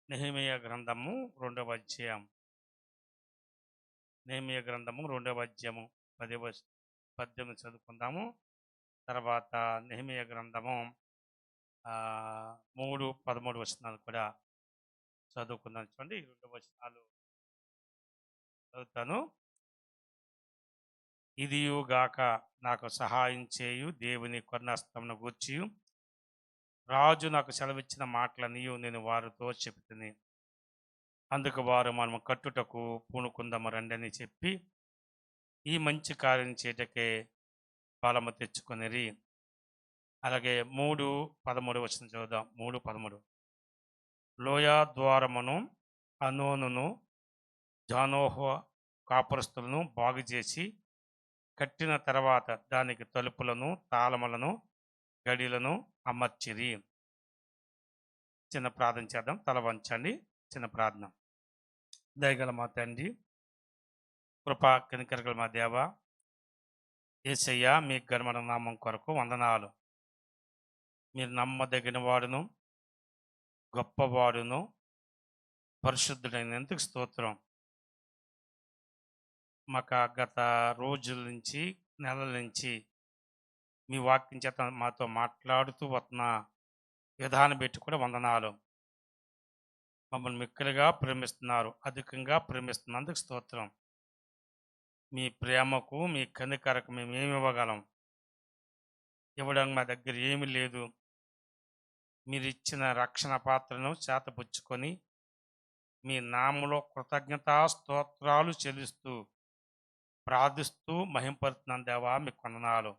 నెహెమీయా గ్రంథము రెండవ అధ్యాయం. నెహెమీయా గ్రంథము రెండవ అధ్యాయము 18 చదువుకుందాము. తర్వాత నెహెమీయా గ్రంథము 3, 13 వచనాలు కూడా చదువుకుందాం. చూడండి, ఈ 2 వచనాలు చదువుతాను. ఇదియుగాక నాకు సహాయం చేయు దేవుని కొన్నస్తమును గూర్చి రాజు నాకు సెలవిచ్చిన మాటలన్నీ నేను వారితో చెబుతుంది. అందుకు వారు మనము కట్టుటకు పూనుకుందాము రండి అని చెప్పి ఈ మంచి కార్యం చేయటకే బలము తెచ్చుకొనిరి. అలాగే 3:13 వచనం చదువుదాం. 3:13 లోయా ద్వారమును అనోనును జానోహ కాపురస్తులను బాగు చేసి కట్టిన తర్వాత దానికి తలుపులను తాళములను గడిలను అమర్చిరి. చిన్న ప్రార్థన చేద్దాం. తల వంచండి. చిన్న ప్రార్థన. దయగల మా తండ్రి, కృపా కనికరగల మా దేవ, యేసయ్య, మీ ఘనమైన నామం కొరకు వందనాలు. మీరు నమ్మదగిన వాడును, గొప్పవాడును, పరిశుద్ధుడైనందుకు స్తోత్రం. మాకు గత రోజుల నుంచి, నెలల నుంచి మీ వాక్యం చేత మాతో మాట్లాడుతూ వస్తున్న విధానం పెట్టి కూడా వందనాలు. మమ్మల్ని మిక్కలుగా ప్రేమిస్తున్నారు, అధికంగా ప్రేమిస్తున్నందుకు స్తోత్రం. మీ ప్రేమకు, మీ కనికరకు మేము ఏమి ఇవ్వగలం? ఇవ్వడానికి మా దగ్గర ఏమీ లేదు. మీరు ఇచ్చిన రక్షణ పాత్రను చేతపుచ్చుకొని మీ నామములో కృతజ్ఞతా స్తోత్రాలు చెల్లిస్తూ ప్రార్థిస్తూ మహింపరుతున్నాను దేవా, మీకు వందనాలు.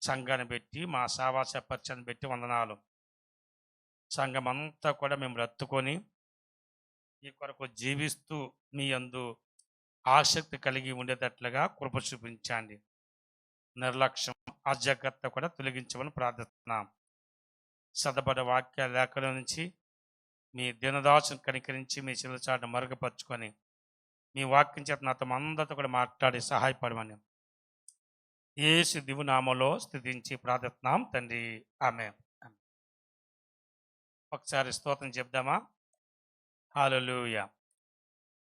సంఘాన్ని పెట్టి, మా సావాస పరిచయాన్ని పెట్టి వందనాలు. సంఘం అంతా కూడా మేము రత్తుకొని ఈ కొరకు జీవిస్తూ మీ యందు ఆసక్తి కలిగి ఉండేటట్లుగా కృప చూపించండి. నిర్లక్ష్యం, అజాగ్రత్త కూడా తొలగించమని ప్రార్థిస్తున్నాం. సదబడ వాక్య లేఖల నుంచి మీ దినదాసును కనికరించి మీ చిల్లచాటు మరుగుపరుచుకొని మీ వాక్యం చేత నాతో అందరితో కూడా మాట్లాడి సహాయపడమని యేసు దివ్యనామములో స్తుతించి ప్రార్థిస్తున్నాం తండ్రి. ఆమేన్. ఒకసారి స్తోత్రం చెప్దామా? హల్లెలూయా.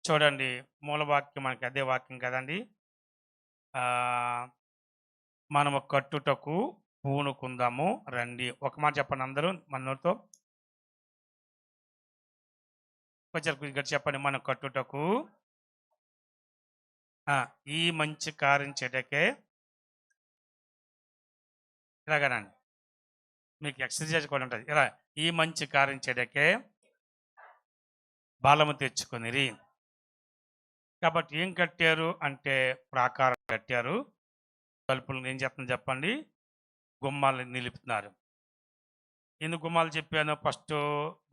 చూడండి, మూలవాక్యం మనకి అదే వాక్యం కదండి. మనము కట్టుటకు పూనుకుందాము రండి. ఒక మాట చెప్పండి అందరూ మనతో. కొంచెం చెప్పండి. మనం కట్టుటకు ఈ మంచి కార్యం చేయటకే, ఇలాగనండి, మీకు ఎక్సర్సైజ్ కూడా ఉంటుంది. ఇలా ఈ మంచి కార్యం చేయటకే బలము తెచ్చుకొనిరి. కాబట్టి ఏం కట్టారు అంటే ప్రాకారం కట్టారు. తలుపులు ఏం చెప్తున్నా చెప్పండి, గుమ్మాలు నిలుపుతున్నారు. ఎన్ని గుమ్మాలు చెప్పాను? ఫస్ట్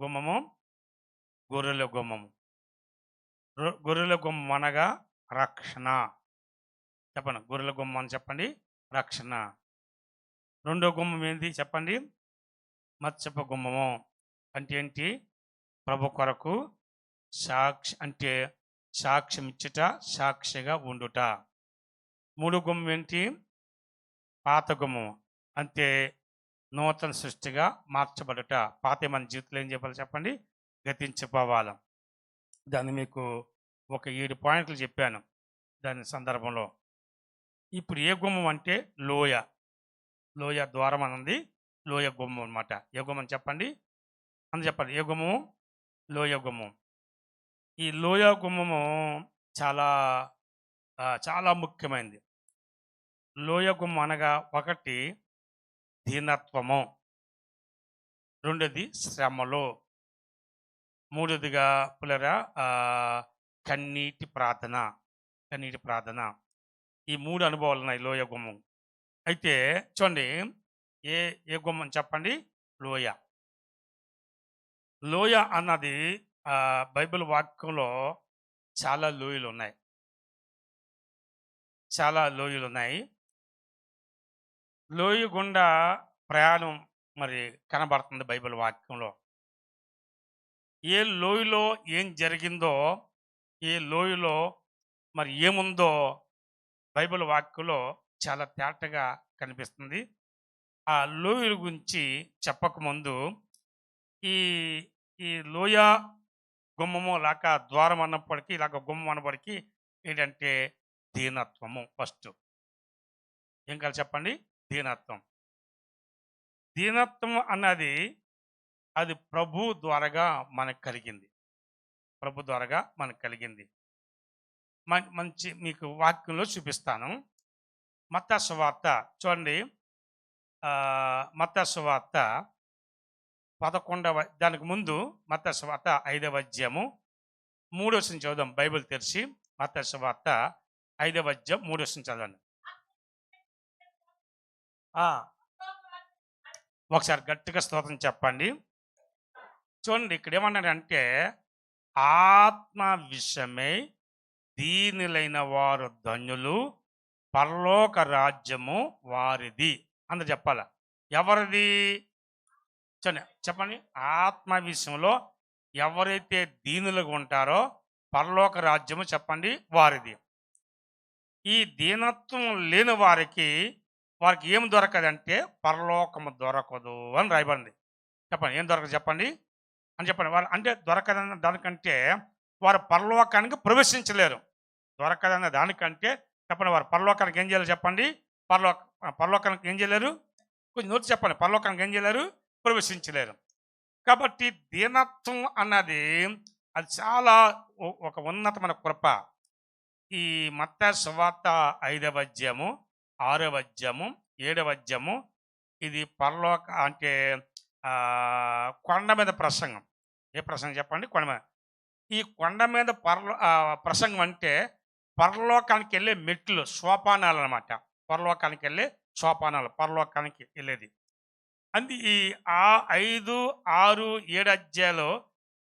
గుమ్మము గొర్రెల గుమ్మము. గొర్రెల గుమ్మం అనగా రక్షణ. చెప్పండి, గొర్రెల గుమ్మం అని చెప్పండి, రక్షణ. రెండో గుమ్మం ఏంటి చెప్పండి? మత్స్యపు గుమ్మము. అంటే ఏంటి? ప్రభు కొరకు అంటే సాక్ష్యం ఇచ్చుట, సాక్షిగా ఉండుట. మూడో గుమ్మం ఏంటి? పాత గుమ్మం. అంటే నూతన సృష్టిగా మార్చబడుట. పాత మన జీవితంలో ఏం చెప్పాలి చెప్పండి? గతించిపోవాలి. దాన్ని మీకు ఒక 7 పాయింట్లు చెప్పాను దాని సందర్భంలో. ఇప్పుడు ఏ గుమ్మం అంటే లోయ. లోయ ద్వారం అన్నది లోయ గుమ్మం అనమాట. ఏ గుమ్మం చెప్పండి? అని చెప్పండి. ఏ గుమ్మము? లోయ గుమ్మం. ఈ లోయ గుమ్మము చాలా చాలా ముఖ్యమైనది. లోయ గుమ్మం అనగా ఒకటి దీనత్వము, రెండోది శ్రమలో, మూడోదిగా పులరా కన్నీటి ప్రార్థన. కన్నీటి ప్రార్థన. ఈ 3 అనుభవాలు ఉన్నాయి లోయ గుమ్మం. అయితే చూడండి, ఏ ఏ గుమ్మం చెప్పండి? లోయ. లోయ అన్నది బైబిల్ వాక్యంలో చాలా లోయలు ఉన్నాయి. చాలా లోయలు ఉన్నాయి. లోయ గుండా ప్రయాణం మరి కనబడుతుంది బైబిల్ వాక్యంలో. ఏ లోయలో ఏం జరిగిందో, ఏ లోయలో మరి ఏముందో బైబిల్ వాక్యంలో చాలా తేటగా కనిపిస్తుంది. ఆ లోయల గురించి చెప్పకముందు ఈ ఈ లోయ గుమ్మము లేక ద్వారం అన్నప్పటికీ ఇలాగ గుమ్మం అన్నప్పటికీ ఏంటంటే దీనత్వము ఫస్ట్. ఏం కాదు చెప్పండి? దీనత్వం. దీనత్వం అన్నది అది ప్రభు ద్వారాగా మనకు కలిగింది. ప్రభు ద్వారాగా మనకు కలిగింది. మంచి మీకు వాక్యంలో చూపిస్తాను. మత్తయి సువార్త చూడండి. మత్తయి సువార్త 11వ దానికి ముందు మత్తయి సువార్త 5వ అధ్యాయము 3వ వచనం చదువుదాం. బైబిల్ తెరిచి మత్తయి సువార్త 5వ అధ్యాయం 3వ వచనం చదవండి. ఒకసారి గట్టిగా స్తోత్రం చెప్పండి. చూడండి ఇక్కడ ఏమన్నాడంటే ఆత్మ విషయమై దీనులైన వారు ధన్యులు, పరలోక రాజ్యము వారిది. అందరు చెప్పాల. ఎవరిది? చెప్పండి. ఆత్మ విషయంలో ఎవరైతే దీనులుగా ఉంటారో పరలోక రాజ్యము చెప్పండి వారిది. ఈ దీనత్వం లేని వారికి ఏం దొరకదంటే పరలోకము దొరకదు అని రాయబడింది. చెప్పండి ఏం దొరకదు చెప్పండి అని చెప్పండి. వాళ్ళు అంటే దొరకదన్న దానికంటే వారు పరలోకానికి ప్రవేశించలేరు. దొరకదన్న దానికంటే చెప్పండి వారు పరలోకానికి ఏం చేయాలి చెప్పండి? పరలోకానికి ఏం చేయలేరు? కొంచెం నోటి చెప్పండి. పరలోకానికి ఏం చేయలేరు? ప్రవేశించలేరు. కాబట్టి దీనత్వం అన్నది అది చాలా ఒక ఉన్నతమైన కృప. ఈ మత్తయి సువార్త 5వ అధ్యాయము 6వ అధ్యాయము 7వ అధ్యాయము ఇది పరలోక అంటే కొండ మీద ప్రసంగం. ఏ ప్రసంగం చెప్పండి? కొండ మీద. ఈ కొండ మీద ప్రసంగం అంటే పరలోకానికి వెళ్ళే మెట్లు, సోపానాలు అన్నమాట. పరలోకానికి వెళ్ళే సోపానాలు, పరలోకానికి వెళ్ళేది. అంది ఈ 5, 6, 7 అధ్యాయాలు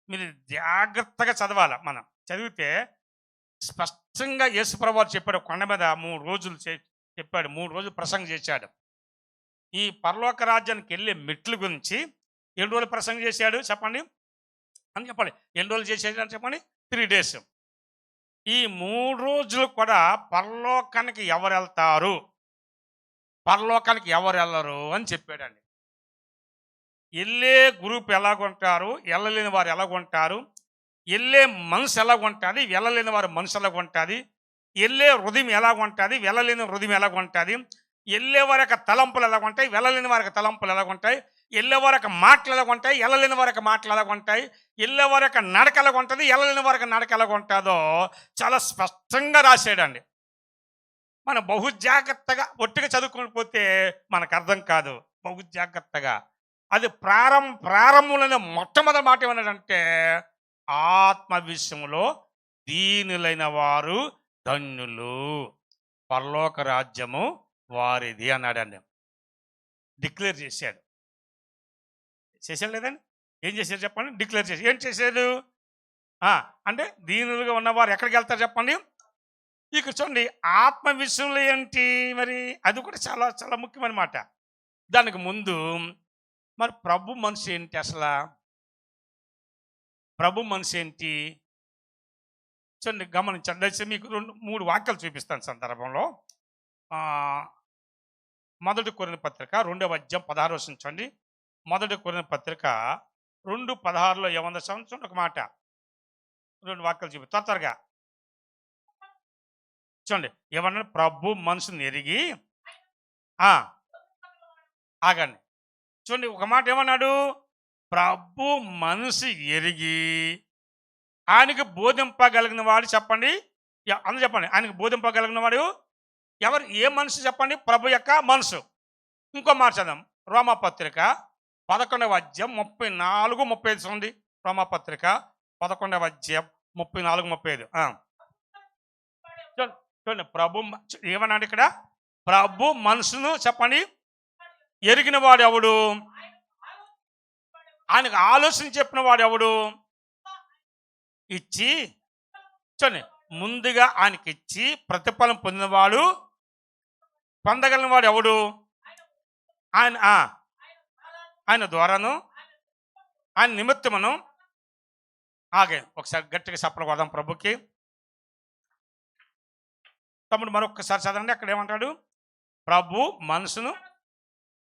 మీరు జాగ్రత్తగా చదవాలి. మనం చదివితే స్పష్టంగా యేసుప్రభువు వారు చెప్పాడు. కొండ మీద 3 రోజులు చెప్పాడు. 3 రోజులు ప్రసంగం చేశాడు. ఈ పరలోక రాజ్యానికి వెళ్ళే మెట్ల గురించి ఎన్ని రోజులు ప్రసంగం చేశాడు చెప్పండి అని చెప్పండి. ఎన్ని రోజులు చేశాడు అని చెప్పండి? 3 days. ఈ 3 రోజులు కూడా పరలోకానికి ఎవరు వెళ్తారు, పరలోకానికి ఎవరు వెళ్ళరు అని చెప్పాడండి. వెళ్ళే గ్రూప్ ఎలాగుంటారు, వెళ్ళలేని వారు ఎలాగుంటారు, వెళ్ళే మనసు ఎలాగుంటుంది, వెళ్ళలేని వారు మనసు ఎలాగుంటుంది, వెళ్ళే హృదయం ఎలాగుంటుంది, వెళ్ళలేని హృదయం ఎలాగుంటుంది, వెళ్ళే వారి యొక్క తలంపులు ఎలాగుంటాయి, వెళ్ళలేని వారి యొక్క తలంపులు ఎలాగుంటాయి, వెళ్ళే వారి యొక్క మాటలు ఎలాగుంటాయి, వెళ్ళలేని వారి యొక్క మాటలు ఎలాగుంటాయి, వెళ్ళే వారి యొక్క నడక ఎలాగుంటుంది, వెళ్ళలేని వారి యొక్క నడక ఎలాగుంటుందో చాలా స్పష్టంగా రాశాడండి. మనం బహు జాగ్రత్తగా ఒట్టిగా చదువుకొని పోతే మనకు అర్థం కాదు. బహు జాగ్రత్తగా అది ప్రారంభంలోనే మొట్టమొదటి మాట ఏమన్నాడంటే ఆత్మ విషయంలో దీనులైన వారు ధన్యులు, పరలోక రాజ్యము వారిది అన్నాడండి. డిక్లేర్ చేశాడు లేదండి? ఏం చేశాడు చెప్పండి? డిక్లేర్ చేసి ఏం చేశాడు అంటే దీనులుగా ఉన్నవారు ఎక్కడికి వెళ్తారు చెప్పండి? ఇక చూడండి ఆత్మ విషయంలో ఏంటి మరి? అది కూడా చాలా చాలా ముఖ్యమైన మాట. దానికి ముందు మరి ప్రభు మనసు ఏంటి? అసలు ప్రభు మనసు ఏంటి చూడండి, గమనించండి. దయచేసి మీకు 3 వాక్యాలు చూపిస్తాను సందర్భంలో. మొదటి కొరింథీ పత్రిక 2వ అధ్యాయం 16వ వచనం చూడండి. మొదటి కొరింథీ పత్రిక 2:16లో ఏముందో చూడండి. ఒక మాట 2 వాక్యాలు చూపి త్వరగా చూడండి. ఏమన్నా? ప్రభు మనసుని ఎరిగి ఆగండి. చూడండి ఒక మాట ఏమన్నాడు? ప్రభు మనసు ఎరిగి ఆయనకి బోధింపగలిగిన వాడు చెప్పండి. అందరూ చెప్పండి. ఆయనకి బోధింపగలిగిన వాడు ఎవరు? ఏ మనసు చెప్పండి? ప్రభు యొక్క మనసు. ఇంకో మాట చదవం. రోమాపత్రిక 11వ అధ్యాయం 34, 35 చూడండి. రోమాపత్రిక 11వ అధ్యాయం 34, 35. చూడండి ప్రభు ఏమన్నాడు ఇక్కడ? ప్రభు మనసును చెప్పండి ఎరిగిన వాడు ఎవడు? ఆయనకు ఆలోచన చెప్పిన వాడు ఎవడు? ఇచ్చి చూడండి ముందుగా ఆయనకి ఇచ్చి ప్రతిఫలం పొందినవాడు, పొందగలిగిన వాడు ఎవడు? ఆయన ద్వారాను ఆయన నిమిత్తమును. ఆగే ఒకసారి గట్టిగా చప్పట్లు కొడదాం ప్రభుకి. తమ్ముడు మరొకసారి చదవండి. అక్కడ ఏమంటాడు? ప్రభు మనసును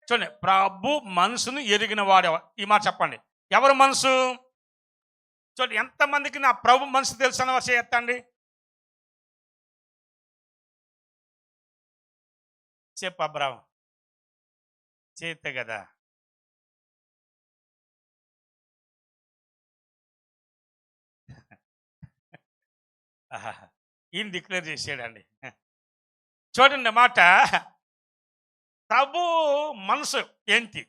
చూడండి. ప్రభు మనసును ఎరిగిన వాడు. ఈ మాట చెప్పండి. ఎవరు మనసు? చూడండి, ఎంతమందికి నా ప్రభు మనసు తెలుసు అన్న వర్షం ఎత్తండి. చెప్పు అబ్రాహం, చేతే కదా. ఆహా, ఈయన డిక్లేర్ చేసాడండి. చూడండి మాట, ప్రభు మనసు ఏంటి,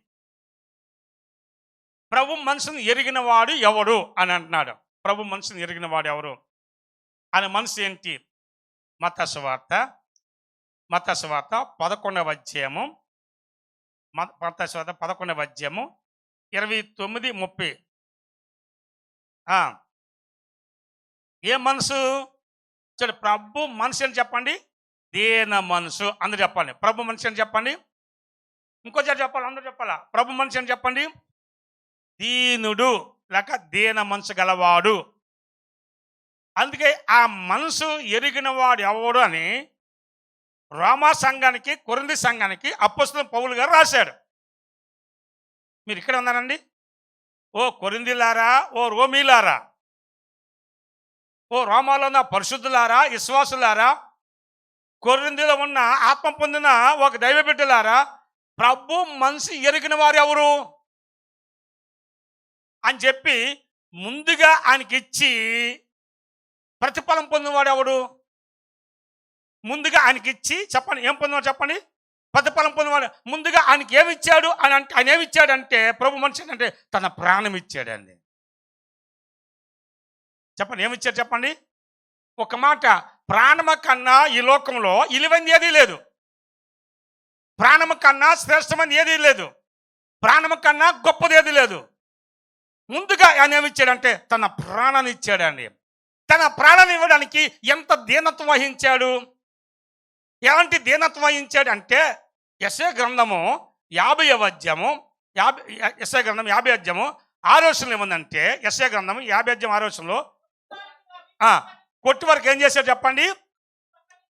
ప్రభు మనసును ఎరిగిన వాడు ఎవడు అని అంటున్నాడు. ప్రభు మనసును ఎరిగిన వాడు ఎవరు, ఆయన మనసు ఏంటి? మత్తయి సువార్త 11వ అధ్యాయము, మత్తయి సువార్త 11వ అధ్యాయము 29, 30. ఏ మనసు? చూడండి, ప్రభు మనసు అని చెప్పండి, దీన మనసు. అందరూ చెప్పండి, ప్రభు మనసు అని చెప్పండి. ఇంకోసారి చెప్పాలి, అందరూ చెప్పాలా? ప్రభు మనసు అని చెప్పండి, దీనుడు లేక దీన మనసు గలవాడు. అందుకే ఆ మనసు ఎరిగిన వాడు ఎవడు అని రోమా సంఘానికి, కొరింథీ సంఘానికి అపోస్తలుడు పౌలు గారు రాశాడు. మీరు ఇక్కడ ఉన్నారండి. ఓ కొరింథీలారా, ఓ రోమీలారా, ఓ రోమాలో ఉన్న పరిశుద్ధులారా, విశ్వాసులారా, కొరింథీలో ఉన్న ఆత్మ పొందిన ఒక దైవ బిడ్డలారా, ప్రభు మనసు ఎరిగిన వారు ఎవరు అని చెప్పి ముందుగా ఆయనకి ఇచ్చి ప్రతిఫలం పొందినవాడు ఎవడు? ముందుగా ఆయనకి ఇచ్చి చెప్పండి, ఏం పొందినవాడు చెప్పండి? ప్రతిఫలం పొందినవాడు. ముందుగా ఆయనకి ఏమి ఇచ్చాడు అని అంటే, ఆయన ఏమి ఇచ్చాడంటే, ప్రభు మనిషి అంటే తన ప్రాణం ఇచ్చాడండి. చెప్పండి, ఏమి ఇచ్చాడు చెప్పండి? ఒక మాట, ప్రాణము కన్నా ఈ లోకంలో ఇలివైంది ఏదీ లేదు, ప్రాణము కన్నా శ్రేష్టమైనది ఏదీ లేదు, ప్రాణము కన్నా గొప్పది ఏదీ లేదు. ముందుగా ఆయన ఏమి ఇచ్చాడంటే తన ప్రాణాన్ని ఇచ్చాడండి. తన ప్రాణాన్ని ఇవ్వడానికి ఎంత దీనత్వం వహించాడు, ఎలాంటి దీనత్వం వహించాడు అంటే, యెషయా గ్రంథము 50వ అధ్యాయము, యెషయా గ్రంథం 50 అధ్యాయము 6వ వచనంలో ఏముందంటే, యెషయా గ్రంథం 50 అధ్యాయం 6వ వచనంలో కొట్టి వారికి ఏం చేశాడు చెప్పండి?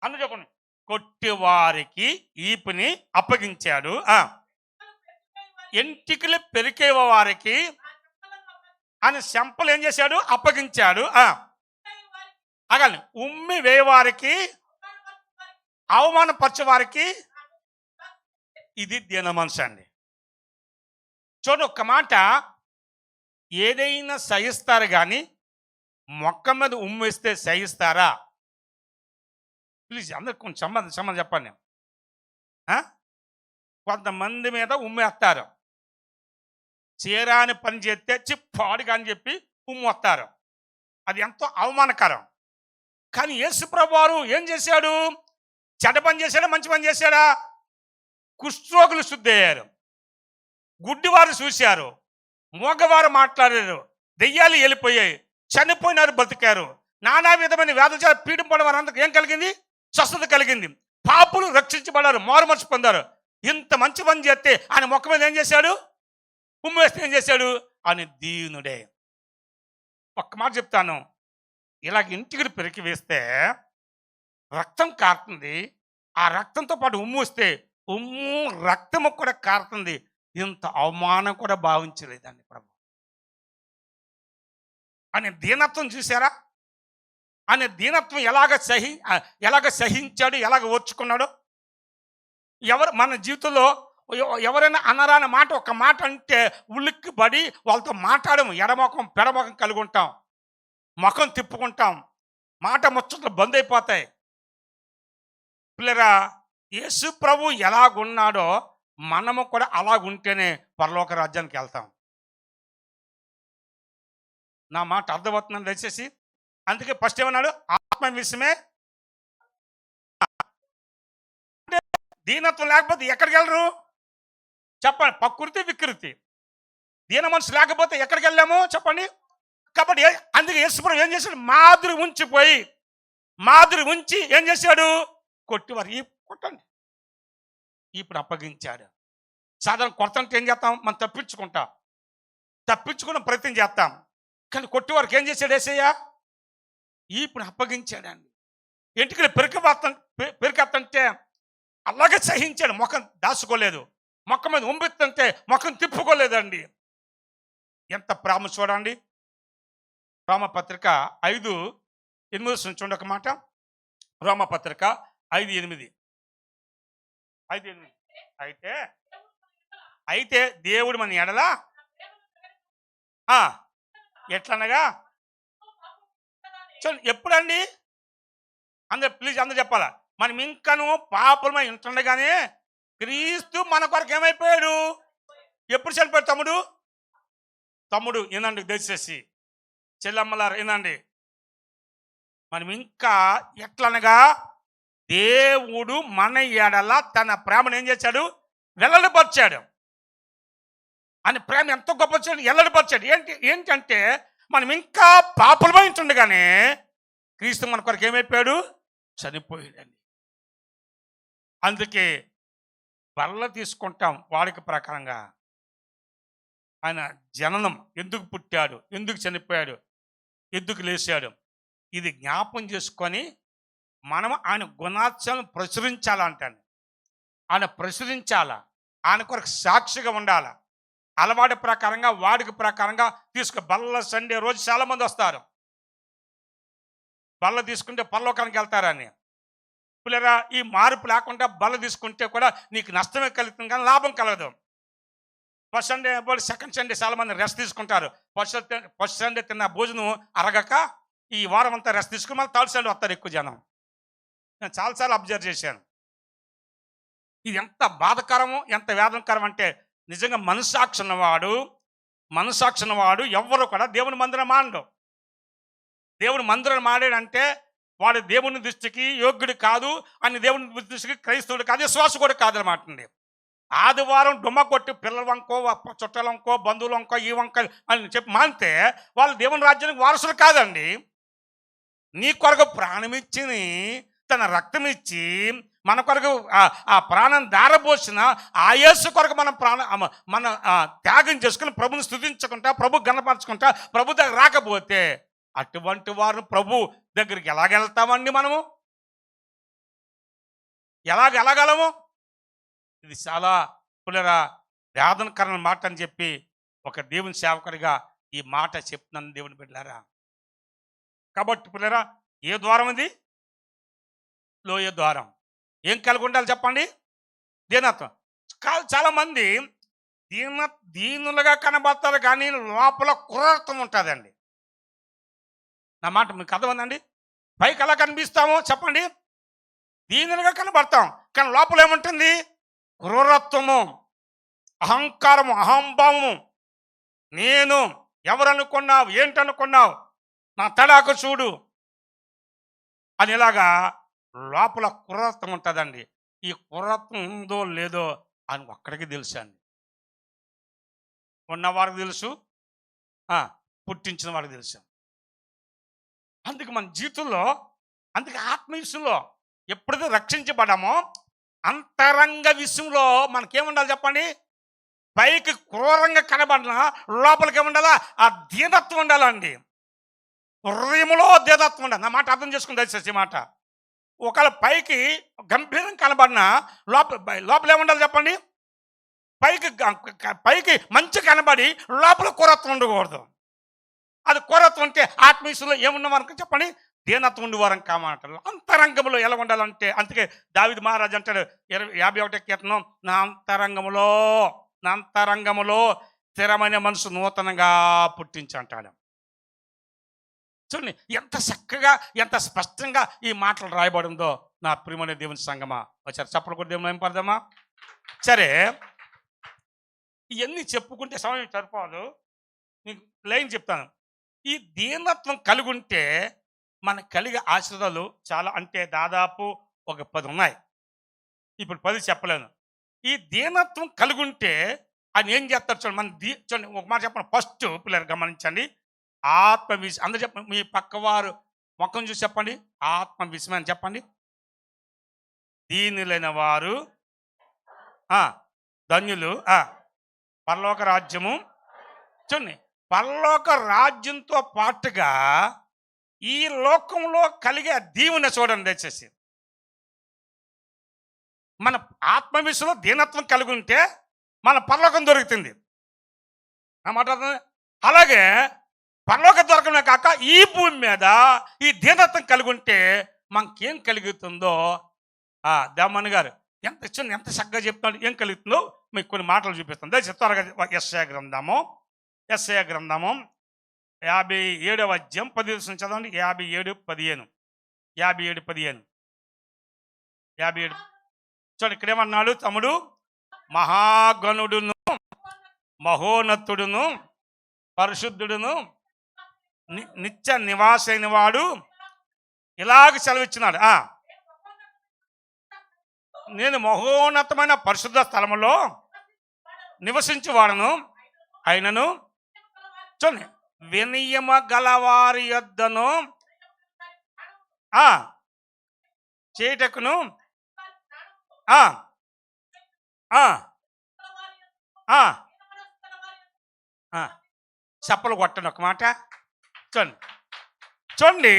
అందరూ చెప్పండి. కొట్టి వారికి ఈపుని అప్పగించాడు, ఎంటికలు పెరికే వారికి ఆయన చెంపలు ఏం చేశాడు? అప్పగించాడు. అగలి ఉమ్మి వేయవారికి, అవమానపరచే వారికి, ఇది దీన మనసు అండి. చూడండి, ఒక్క మాట, ఏదైనా సహిస్తారు కానీ మొక్క మీద ఉమ్మేస్తే సహిస్తారా? ప్లీజ్ అందరు కొంచెం సంబంధం చెప్పండి. కొంతమంది మీద ఉమ్మేస్తారు, చీరాని పని చేస్తే చిప్పాడు అని చెప్పి ఉమ్మొస్తారు. అది ఎంతో అవమానకరం. కానీ యేసు ప్రభువు వారు ఏం చేశాడు? చెడ్డ పని చేశాడా, మంచి పని చేశాడా? కుష్ఠరోగులు శుద్ధి అయ్యారు, గుడ్డివారు చూశారు, మూగవారు మాట్లాడారు, దెయ్యాలు వెళ్ళిపోయాయి, చనిపోయినారు, బతికారు, నానా విధమైన వ్యాధుల చేత పీడింపడం వారందరికీ ఏం కలిగింది? స్వస్థత కలిగింది. పాపులు రక్షించబడారు, మారు మనసు పొందారు. ఇంత మంచి పని చేస్తే ఆయన మొక్క మీద ఏం చేశాడు? ఉమ్మేస్తే ఏం చేశాడు? అని దీనుడే. ఒక్క మాట చెప్తాను, ఇలాగ ఇంటికి పెరికి వేస్తే రక్తం కారుతుంది, ఆ రక్తంతో పాటు ఉమ్ము వస్తే ఉమ్ము రక్తము కూడా కారుతుంది. ఇంత అవమానం కూడా భావించలేదండి ప్రభు. ఆయన దీనత్వం చూసారా? ఆయన దీనత్వం ఎలాగ సహించాడు, ఎలాగ ఓర్చుకున్నాడు. మన జీవితంలో ఎవరైనా అనరాని మాట, ఒక మాట అంటే ఉలిక్కి పడి వాళ్ళతో మాట్లాడము, ఎడమొఖం పెడమొఖం కలిగి ఉంటాం, ముఖం తిప్పుకుంటాం, మాట ముచ్చట్లు బంద్ అయిపోతాయి. పిల్లరా, యేసు ప్రభు ఎలాగున్నాడో మనము కూడా అలాగుంటేనే పరలోక రాజ్యానికి వెళ్తాం. నా మాట అర్థమవుతుందని దయచేసి. అందుకే ఫస్ట్ ఏమన్నాడు? ఆత్మ విషయమే. అంటే దీనత్వం లేకపోతే ఎక్కడికి వెళ్ళరు చెప్పండి? ప్రకృతి వికృతి. దీన మనసు లేకపోతే ఎక్కడికి వెళ్ళాము చెప్పండి? కాబట్టి అందుకే యేసుప్రభు ఏం చేశాడు? మాదిరి ఉంచి ఏం చేశాడు? కొట్టివారు కొట్టండి, ఇప్పుడు అప్పగించాడు. సాధారణ కొడతంటే ఏం చేస్తాం? మనం తప్పించుకున్న ప్రయత్నం చేస్తాం. కానీ కొట్టివారికి ఏం చేశాడు యేసయ్య? ఇప్పుడు అప్పగించాడండి. ఇంటికి పెరికెత్తంటే అలాగే సహించాడు, ముఖం దాచుకోలేదు, మొక్క మీద ఉంబెత్తంటే ముఖం తిప్పుకోలేదండి. ఎంత ప్రేమ చూడండి. రోమపత్రిక 5:8 చూడండి ఒక మాట. రోమపత్రిక 5:8. అయితే అయితే దేవుడు మన ఎడల ఎట్లనగా చూడండి. ఎప్పుడండి? ప్లీజ్ అందరూ చెప్పాలా. మనం ఇంకను పాపలమై ఉంటుండగానే క్రీస్తు మన కొరకు ఏమైపోయాడు? ఎప్పుడు చనిపోయాడు తమ్ముడు ఏనండి, దయచేసి చెల్లమ్మలారు ఏనండి. మనం ఇంకా ఎట్లనగా దేవుడు మన ఎడల తన ప్రేమను ఏం చేశాడు? వెల్లడిపరిచాడు. అని ప్రేమ ఎంతో గొప్ప వెల్లడిపరిచాడు. ఏంటంటే మనం ఇంకా పాపలమై ఉంటుండగానే క్రీస్తు మన కొరకు ఏమైపోయాడు? చనిపోయాడండి. అందుకే బల్ల తీసుకుంటాం వాడిక ప్రకారంగా. ఆయన జననం, ఎందుకు పుట్టాడు, ఎందుకు చనిపోయాడు, ఎందుకు లేచాడు, ఇది జ్ఞాపం చేసుకొని మనం ఆయన గుణాత్సలను ప్రచురించాలంటాను. ఆయన ప్రచురించాలా, ఆయన కొరకు సాక్షిగా ఉండాలా. అలవాటు ప్రకారంగా వాడిక ప్రకారంగా బల్ల సండే రోజు చాలామంది వస్తారు. బల్ల తీసుకుంటే పరలోకానికి వెళ్తారని. పిల్లరా, ఈ మార్పు లేకుండా బల్ల తీసుకుంటే కూడా నీకు నష్టమే కలుగుతుంది కానీ లాభం కలగదు. ఫస్ట్ సండే సెకండ్ సండే చాలామంది రెస్ట్ తీసుకుంటారు. ఫస్ట్ సండే తిన్న భోజనం అరగక ఈ వారం అంతా రెస్ట్ తీసుకుని మళ్ళీ థర్డ్ సండే వస్తారు ఎక్కువ జనం. నేను చాలాసార్లు అబ్జర్వ్ చేశాను. ఇది ఎంత బాధకరము, ఎంత వేదనకరం అంటే నిజంగా మనస్సాక్షి ఉన్నవాడు ఎవ్వరు కూడా దేవుని మందిరం మానడు. దేవుని మందిరం మాడాడంటే వాడు దేవుని దృష్టికి యోగ్యుడు కాదు, అని దేవుని దృష్టికి క్రైస్తవుడు కాదు, విశ్వాసం కూడా కాదనమాట అండి. ఆదివారం డుమ్మ కొట్టి పిల్లల వంకో, చుట్టాల వంకో, బంధువుల వంకో, ఈ వంక అని చెప్పి మానితే వాళ్ళు దేవుని రాజ్యానికి వారసులు కాదండి. నీ కొరకు ప్రాణమిచ్చి, తన రక్తం ఇచ్చి మన కొరకు ఆ ప్రాణం దారబోసిన ఆ యేసు కొరకు మనం మన త్యాగం చేసుకుని ప్రభుని స్తుతించుకుంటా, ప్రభు గణపరచుకుంటా, ప్రభు దగ్గర రాకపోతే అటువంటి వారు ప్రభు దగ్గరికి ఎలాగెళ్తామండి? మనము ఎలాగెళ్ళగలము? ఇది చాలా పులరా వేదనకరణ మాట అని చెప్పి ఒక దేవుని సేవకుడిగా ఈ మాట చెప్తున్నాను దేవుని బిడ్డలారా. కాబట్టి పులరా, ఏ ద్వారం ఇది? లోయ ద్వారం. ఏం కలిగి ఉండాలి చెప్పండి? దీనత్వం. చాలామంది దీనులుగా కనబడతారు కానీ లోపల క్రూరత్వం ఉంటుందండి. నా మాట మీకు అర్థమైందండి? పైకి ఎలా కనిపిస్తామో చెప్పండి? దీనులుగా కనబడతాం కానీ లోపల ఏముంటుంది? క్రూరత్వము, అహంకారము, అహంభావము. నేను ఎవరనుకున్నావు, ఏంటనుకున్నావు, నా తడాకు చూడు అని ఇలాగా లోపల క్రూరత్వం ఉంటుందండి. ఈ క్రూరత్వం ఉందో లేదో అని ఒక్కడికి తెలుసు అండి. ఉన్నవారికి తెలుసు, పుట్టించిన వారికి తెలుసు. అందుకే మన జీవితంలో, అందుకే ఆత్మ విషయంలో ఎప్పుడైతే రక్షించబడామో అంతరంగ విషయంలో మనకేముండాలి చెప్పండి? పైకి క్రూరంగా కనబడిన లోపలికి ఏముండాలా? ఆ దీనత్వం ఉండాలండి. హృదయంలో దీనత్వం ఉండాలి. నా మాట అర్థం చేసుకుని దయచేసి ఈ మాట. ఒకవేళ పైకి గంభీరం కనబడిన లోపల ఏముండాలి చెప్పండి? పైకి మంచి కనబడి లోపల క్రూరత్వం ఉండకూడదు. అది క్రూరత్వం అంటే ఆత్మ విషయంలో ఏమున్నవారని చెప్పండి? దీనత్వం ఉండేవారం కామంటారు. అంతరంగంలో ఎలా ఉండాలంటే, అందుకే దావీదు మహారాజు అంటాడు 51వ కీర్తనం, నా అంతరంగములో స్థిరమైన మనసు నూతనంగా పుట్టించంటాడు. చూడండి ఎంత చక్కగా, ఎంత స్పష్టంగా ఈ మాటలు రాయబడిందో. నా ప్రియమైన దేవుని సంగమా, వచ్చారు చప్పలు కూడా దేవుని ఏం పడదామా? సరే, ఇవన్నీ చెప్పుకుంటే సమయం సరిపోదు. నీకు లైన్ చెప్తాను. ఈ దీనత్వం కలిగి ఉంటే మనకు కలిగే ఆశీర్వాదాలు చాలా, అంటే దాదాపు ఒక 10 ఉన్నాయి. ఇప్పుడు 10 చెప్పలేను. ఈ దీనత్వం కలిగి ఉంటే ఆయన ఏం చేస్తారు చూడండి. చూడండి ఒక మాట చెప్పండి. ఫస్ట్ పిల్లలు గమనించండి, ఆత్మవిశ్వాసం. అందరూ చెప్పండి, మీ పక్కవారు ముఖం చూసి చెప్పండి, ఆత్మవిశ్వాసం అని చెప్పండి. దీనులైన వారు ధన్యులు, పరలోక రాజ్యము. చూడండి, పరలోక రాజ్యంతో పాటుగా ఈ లోకంలో కలిగే దీవెన చూడండి దయచేసి. మన ఆత్మవిశ్వాసంలో దీనత్వం కలిగి ఉంటే మన పరలోకం దొరుకుతుంది అన్నమాట. అలాగే పరలోక దొరకమే కాక ఈ భూమి మీద ఈ దీనత్వం కలిగి ఉంటే మనకేం కలుగుతుందో దేవమణి గారు ఎంత చక్కగా చెప్తాడు. ఏం కలుగుతుందో మీకు కొన్ని మాటలు చూపిస్తాను. దయచేసి త్వరగా యెషయా గ్రంథము 57వ అధ్యాయం 10 చదవండి. 57:15 57 చూడండి. ఇక్కడేమన్నాడు తమ్ముడు? మహాగణుడును మహోన్నతుడును పరిశుద్ధుడును నిత్య నివాసైన వాడు ఇలాగ సెలవిచ్చినాడు. నేను మహోన్నతమైన పరిశుద్ధ స్థలములో నివసించేవాడను అయినను చూడండి వినయమ గలవారి యొద్దను చేటకును చెప్పలు కొట్టండి ఒక మాట. చూడండి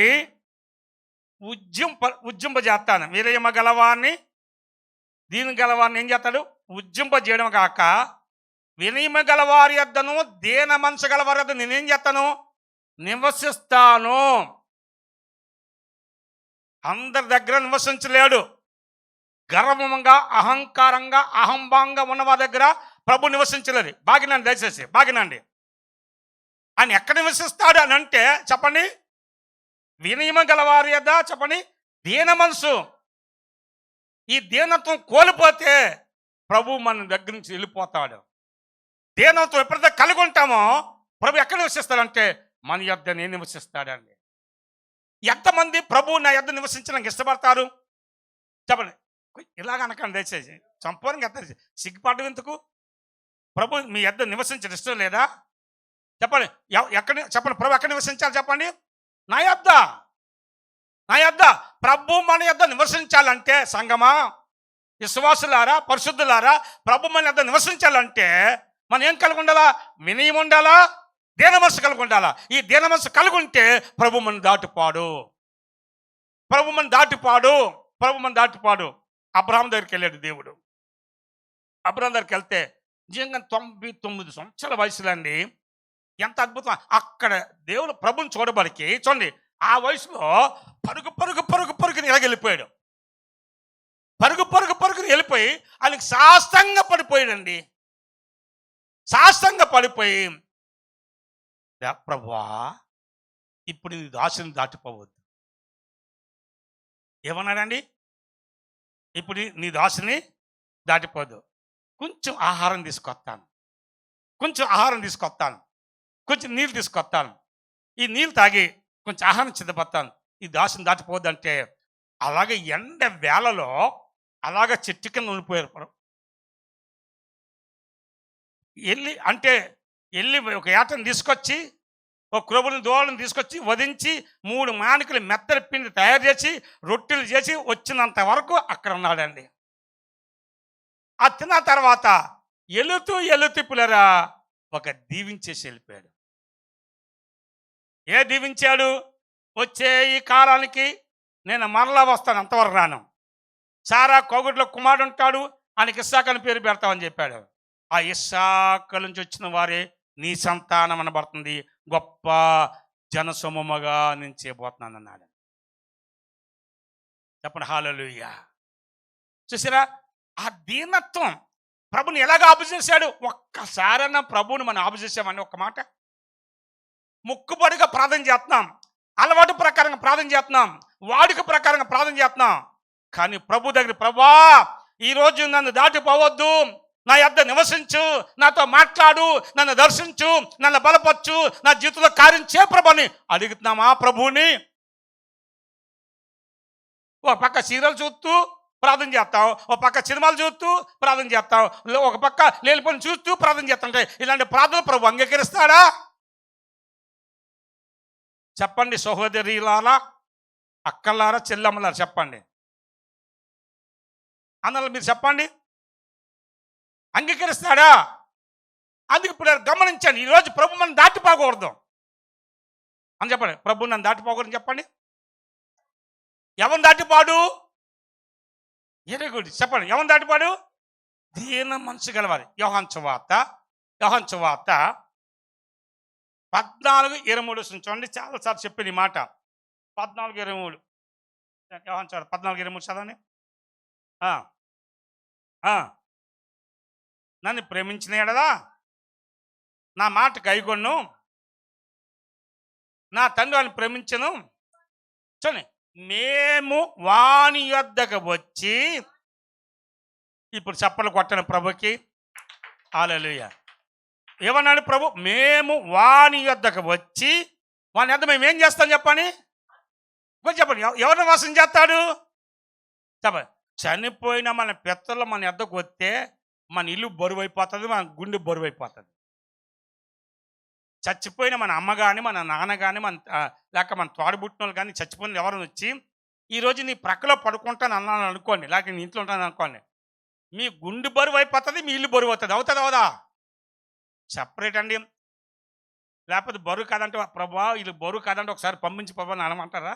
ఉజ్జింప చేస్తాను. వినయమ గలవారిని దీని గలవారిని ఏం చేస్తాడు? ఉజ్జింప చేయడం కాక వినయమ గలవారి యొద్దను దీన మనసు గలవారి యొద్ద నేనేం చేస్తాను? నివసిస్తాను. అందరి దగ్గర నివసించలేడు. గర్వంగా అహంకారంగా అహంభాంగా ఉన్నవారి దగ్గర ప్రభు నివసించలేదు. బాగినండి, దయచేసి బాగినండి. ఆయన ఎక్కడ నివసిస్తాడు అని అంటే చెప్పండి, వినయమ గలవారి యొద్ద చెప్పండి దీన మనసు. ఈ దీనత్వం కోల్పోతే ప్రభు మన దగ్గర నుంచి వెళ్ళిపోతాడు. దీనత్వం ఎప్పుడైతే కలిగి ఉంటామో ప్రభు ఎక్కడ నివసిస్తాడంటే మన యొద్దనే నివసిస్తాడండి. ఎంతమంది ప్రభు నా యొద్ద నివసించడానికి ఇష్టపడతారు చెప్పండి. ఇలాగ అనకండి దయచేసి, సంపూర్ణంగా ఎంత సిగ్గుపడడం ఎందుకు? ప్రభు మీ యొద్ద నివసించడం ఇష్టం లేదా చెప్పండి. ఎక్కడ చెప్పండి, ప్రభు ఎక్కడ నివసించాలి చెప్పండి? నా యొద్ద ప్రభు మన యొద్ద నివసించాలంటే సంగమా, విశ్వాసులారా, పరిశుద్ధులారా, ప్రభు మన యొద్ద నివసించాలంటే మనం ఏం కలిగి ఉండాలా? వినయం ఉండాలా, దీన మనసు కలిగి ఉండాలా. ఈ దీన మనసు కలిగి ఉంటే ప్రభు మన దాటిపాడు. అబ్రహాం దగ్గరికి వెళ్ళాడు దేవుడు. అబ్రహాం దగ్గరికి వెళ్తే నిజంగా 99 సంవత్సరాల వయసులో అండి, ఎంత అద్భుతం. అక్కడ దేవుడు ప్రభుని చూడబడికి చూడండి, ఆ వయసులో పరుగుని వెళ్ళిపోయాడు. పరుగుని వెళ్ళిపోయి ఆయనకి సాష్టంగా పడిపోయాడండి. సాష్టంగా పడిపోయి, ప్రభువా ఇప్పుడు నీ దాసుని దాటిపోవద్దు ఏమన్నాడండి? ఇప్పుడు నీ దాసుని దాటిపోదు. కొంచెం ఆహారం తీసుకొస్తాను, కొంచెం నీళ్ళు తీసుకొస్తాను, ఈ నీళ్ళు తాగి కొంచెం ఆహారం సిద్ధపడతాను, ఈ దాసుని దాటిపోద్దు అంటే అలాగే ఎండ వేళలో అలాగ చెట్టు కింద ఉండిపోయారు. వెళ్ళి ఒక ఏటను తీసుకొచ్చి, ఒక క్రొవ్వుని దోళ్ళని తీసుకొచ్చి వధించి 3 మానికలు మెత్తడి పిండి తయారు చేసి రొట్టెలు చేసి వచ్చినంత వరకు అక్కడ ఉన్నాడండి. ఆ తిన్న తర్వాత ఎలుతూ పులరా ఒక దీవించేసి వెళ్ళిపోయాడు. ఏ దీవించాడు? వచ్చే ఈ కాలానికి నేను మరలా వస్తాను, అంతవరకు రాను. సారా కోగుడిలో కుమారుడు ఉంటాడు, ఆయనకి ఇస్సాకు అని పేరు పెడతామని చెప్పాడు. ఆ ఇస్సాకు నుంచి వచ్చిన వారే నీ సంతానం అనబడుతుంది, గొప్ప జనసమూహముగా నేను చేయబోతున్నాను అన్నాడు. చెప్పండి హల్లెలూయా. చూసారా ఆ దీనత్వం? ప్రభుని ఎలాగ ఆపు చేశాడు? ఒక్కసారైనా ప్రభుని మనం ఆపు చేసామని ఒక్క మాట. ముక్కుబడిగా ప్రార్థన చేస్తున్నాం, అలవాటు ప్రకారంగా ప్రార్థన చేస్తున్నాం, వాడుక ప్రకారంగా ప్రార్థన చేస్తున్నాం. కానీ ప్రభు దగ్గర, ప్రభా ఈరోజు నన్ను దాటిపోవద్దు, నా యొద్ద నివసించు, నాతో మాట్లాడు, నన్ను దర్శించు, నన్ను బలపరచు, నా జీవితంలో కార్యం చే ప్రభుని అడుగుతున్నామా ప్రభుని? ఒక పక్క సీరియల్ చూస్తూ ప్రార్థన చేస్తాం, ఒక పక్క సినిమాలు చూస్తూ ప్రార్థన చేస్తాం, ఒక పక్క లేనిపోని చూస్తూ ప్రార్థన చేస్తుంటే ఇలాంటి ప్రార్థన ప్రభు అంగీకరిస్తాడా? చెప్పండి సహోదరులారా, అక్కలారా, చెల్లమ్మలారా, చెప్పండి అన్నలు మీరు చెప్పండి, అంగీకరిస్తాడా? అందుకు ఇప్పుడు గమనించండి, ఈరోజు ప్రభు మనం దాటిపోకూడదు అని చెప్పండి. ప్రభు నన్ను దాటిపోకూడదు చెప్పండి. ఎవరిని దాటిపాడు? వెరీ గుడ్, చెప్పండి. ఎవరిని దాటిపాడు? దీన మనసు గలవారి. యోహాను సువార్త 14:23 చూడండి. చాలాసార్లు చెప్పిన ఈ మాట. 14:23 14:23 చదవండి. ఆ, ఆ. నన్ను ప్రేమించిన ఎడలా నా మాట గైకొను, నా తండ్రి వాడిని ప్రేమించను. చూడండి, మేము వాని యొద్దకు వచ్చి, ఇప్పుడు చప్పలు కొట్టను ప్రభుకి. హల్లెలూయా. ఏమన్నాడు ప్రభు? మేము వాని యొద్దకు వచ్చి, వాని యొద్ద మేము ఏం చేస్తాం చెప్పండి. కొంచెం చెప్పండి, ఎవరిని వాసం చేస్తాడు చెప్పండి. చనిపోయిన మన పెత్తలు మన యొద్దకు వస్తే మన ఇల్లు బరువు అయిపోతుంది, మన గుండె బరువు అయిపోతుంది. చచ్చిపోయిన మన అమ్మ కానీ, మన నాన్న కానీ, లేక మన తోడబుట్టిన కానీ చచ్చిపోయిన ఎవరైనా వచ్చి ఈరోజు నీ ప్రక్కలో పడుకుంటాను అన్నాను అనుకోండి, లేక నీ ఇంట్లో ఉంటాను అనుకోండి, మీ గుండె బరువు అయిపోతుంది, మీ ఇల్లు బరువు అవుతుంది. అవుతుంది అవుదా? సపరేట్ అండి. లేకపోతే బరువు కాదంటే ప్రభా ఇది బరువు కాదంటే ఒకసారి పంపించి ప్రభా అని అనమంటారా?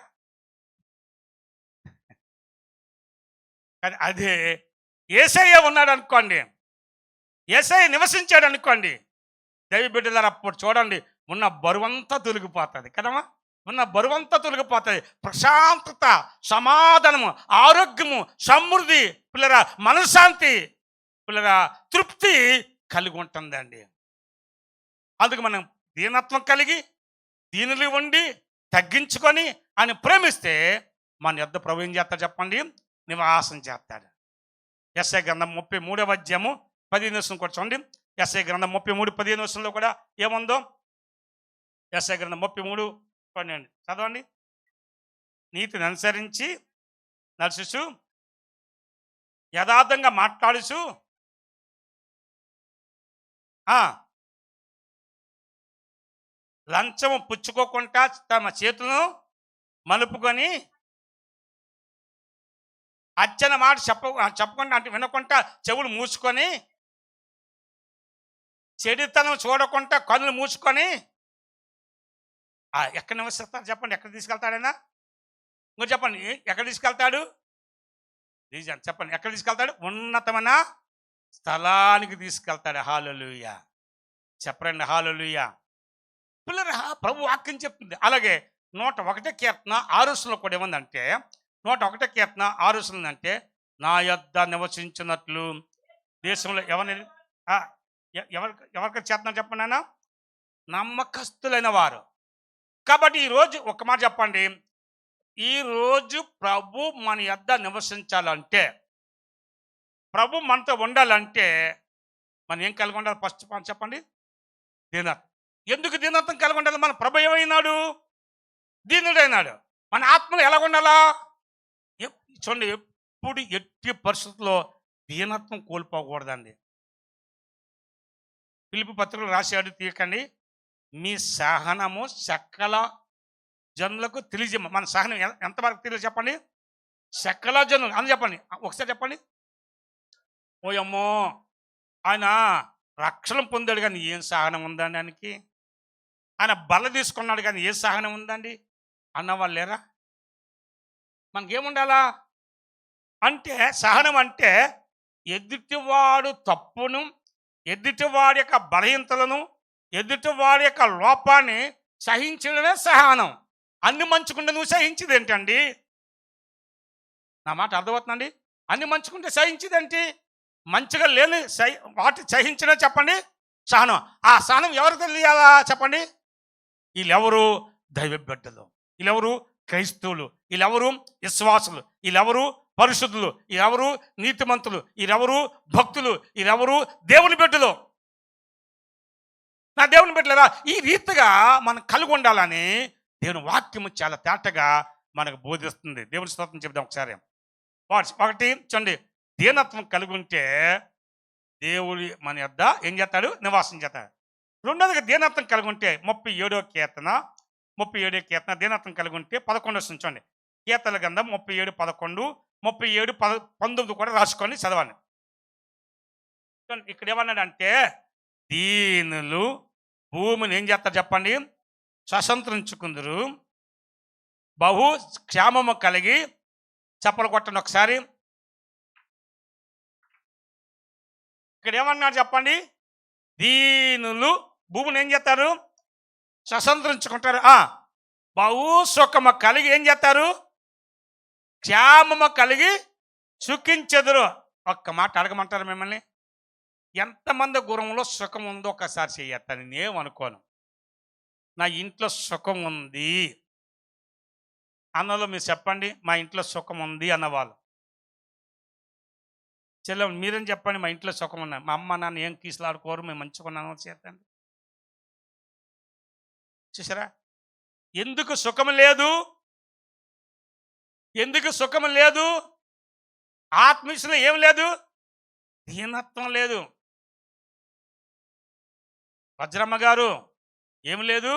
కానీ అదే యేసయ్య ఉన్నాడు అనుకోండి, యేసయ్య నివసించాడు అనుకోండి, దైవ బిడ్డలారా అప్పుడు చూడండి ఉన్న బరువంతా తొలగిపోతుంది కదమ్మా. ఉన్న బరువంతా తొలగిపోతుంది. ప్రశాంతత, సమాధానము, ఆరోగ్యము, సమృద్ధి, పిల్లరా మనశ్శాంతి, పిల్లరా తృప్తి కలిగి ఉంటుందండి. అందుకు మనం దీనత్వం కలిగి దీనులు ఉండి తగ్గించుకొని ఆయన ప్రేమిస్తే మన యొద్ద ప్రభు ఏం చేస్తాడు చెప్పండి? నివాసం చేస్తాడు. యెషయా గ్రంథం 33:15 కూడా చూడండి. యెషయా గ్రంథం 33:15 కూడా ఏముందో? యెషయా గ్రంథం 33:12 చదవండి. నీతిని అనుసరించి నడుచుచు యథార్థంగా మాట్లాడుచు లంచము పుచ్చుకోకుండా తమ చేతులను మలుపుకొని అచ్చన మాట చెప్పకుండా అంటే వినకుండా చెవులు మూసుకొని చెడుతనం చూడకుండా కన్నులు మూసుకొని ఎక్కడ నివసిస్తారు చెప్పండి? ఎక్కడ తీసుకెళ్తాడైనా? ఇంకో చెప్పండి, ఎక్కడ తీసుకెళ్తాడు? రీజన్ చెప్పండి, ఎక్కడ తీసుకెళ్తాడు? ఉన్నతమైన స్థలానికి తీసుకెళ్తాడు. హల్లెలూయా చెప్పండి. హల్లెలూయా. పిల్లరా ప్రభు వాక్యం చెప్తుంది. అలాగే 101 కీర్తన 6 కూడా ఏముందంటే, 101 కీర్తన 6 అంటే, నా యొద్ద నివసించినట్లు దేశంలో ఎవరికి చేతన చెప్పండి ఆయన? నమ్మకస్తులైన వారు. కాబట్టి ఈరోజు ఒక మాట చెప్పండి, ఈరోజు ప్రభు మన యొద్ద నివసించాలంటే, ప్రభు మనతో ఉండాలంటే మనం ఏం కలిగి ఉండాలి? ఫస్ట్ చెప్పండి, దీనత్వం. ఎందుకు దీనత్వం కలిగి ఉండాలి? మన ప్రభు ఏమైనాడు? దీనుడైనాడు. మన ఆత్మలు ఎలా ఉండాలా? చూడండి, ఎప్పుడు ఎట్టి పరిస్థితుల్లో దీనత్వం కోల్పోకూడదండి. ఫిలిప్పీ పత్రికలు రాశాడు, తీయకండి, మీ సహనము సకల జనులకు తెలియజేయ. మన సహనం ఎంతవరకు తెలియదు చెప్పండి? సకల జనులు అని చెప్పండి. ఒకసారి చెప్పండి. ఓయమ్మో, ఆయన రక్షణ పొందాడు కానీ ఏం సహనం ఉందండి ఆయనకి? ఆయన బల తీసుకున్నాడు కానీ ఏ సహనం ఉందండి అన్నవాళ్ళు లేరా? మనకేముండాలా అంటే, సహనం అంటే ఎదుటివాడు తప్పును, ఎదుటివాడి యొక్క బలహీనతలను, ఎదుటివాడి యొక్క లోపాన్ని సహించడమే సహనం. అన్ని మంచుకుంటే నువ్వు సహించేది ఏంటండి? నా మాట అర్థమవుతుందండి? అన్ని మంచుకుంటే సహించేదేంటి? మంచిగా లేని వాటి సహించడం చెప్పండి సహనం. ఆ సహనం ఎవరికి తెలియాలా చెప్పండి? వీళ్ళెవరు? దైవ బిడ్డలు. వీళ్ళెవరు? క్రైస్తవులు. వీళ్ళెవరు? విశ్వాసులు. వీళ్ళెవరు? పరిశుద్ధులు. వీళ్ళెవరు? నీతిమంతులు. వీళ్ళెవరు? భక్తులు. వీళ్ళెవరు? దేవుని బిడ్డలు. నా దేవుని బిడ్డలరా, ఈ రీతిగా మనం కలిగి ఉండాలని దేవుని వాక్యము చాలా తేటగా మనకు బోధిస్తుంది. దేవుని స్తోత్రం చెప్దాం ఒకసారి. ఒకటి చూడండి, దీనత్వం కలిగి ఉంటే దేవుడి మన యొద్ద ఏం చేస్తాడు? నివాసం చేస్తాడు. రెండోదిగా దీనత్వం కలిగి ఉంటే 37వ కీర్తన దీనత్వం కలిగి ఉంటే 11 చూడండి. కీర్తన గ్రంథం 37:11, 37:19 కూడా రాసుకొని చదవండి. ఇక్కడ ఏమన్నాడంటే, దీనులు భూమిని ఏం చేస్తారు చెప్పండి? స్వతంత్రించుకుందరు, బహు క్షేమము కలిగి. చప్పలు కొట్టండి ఒకసారి. ఇక్కడ ఏమన్నాడు చెప్పండి? దీనులు భూమిని ఏం చేస్తారు? స్వతంత్రించుకుంటారు. బహు సుఖము కలిగి ఏం చేస్తారు? క్షేమము కలిగి సుఖించెదరు. ఒక్క మాట అడగమంటారు మిమ్మల్ని, ఎంతమంది గురంలో సుఖం ఉందో ఒకసారి చెయ్యత్తాను. నేనేమనుకోను, నా ఇంట్లో సుఖం ఉంది అన్నలో మీరు చెప్పండి. మా ఇంట్లో సుఖం ఉంది అన్నవాళ్ళు చెల్లెం మీరేం చెప్పండి. మా ఇంట్లో సుఖం ఉన్నాయి, మా అమ్మ నాన్న ఏం కీసులాడుకోరు, మేము మంచిగా ఉన్నాను చేతండి. చూసారా ఎందుకు సుఖం లేదు? ఎందుకు సుఖం లేదు? ఆత్మీయులో ఏం లేదు? దీనత్వం లేదు. వజ్రమ్మ గారు ఏం లేదు?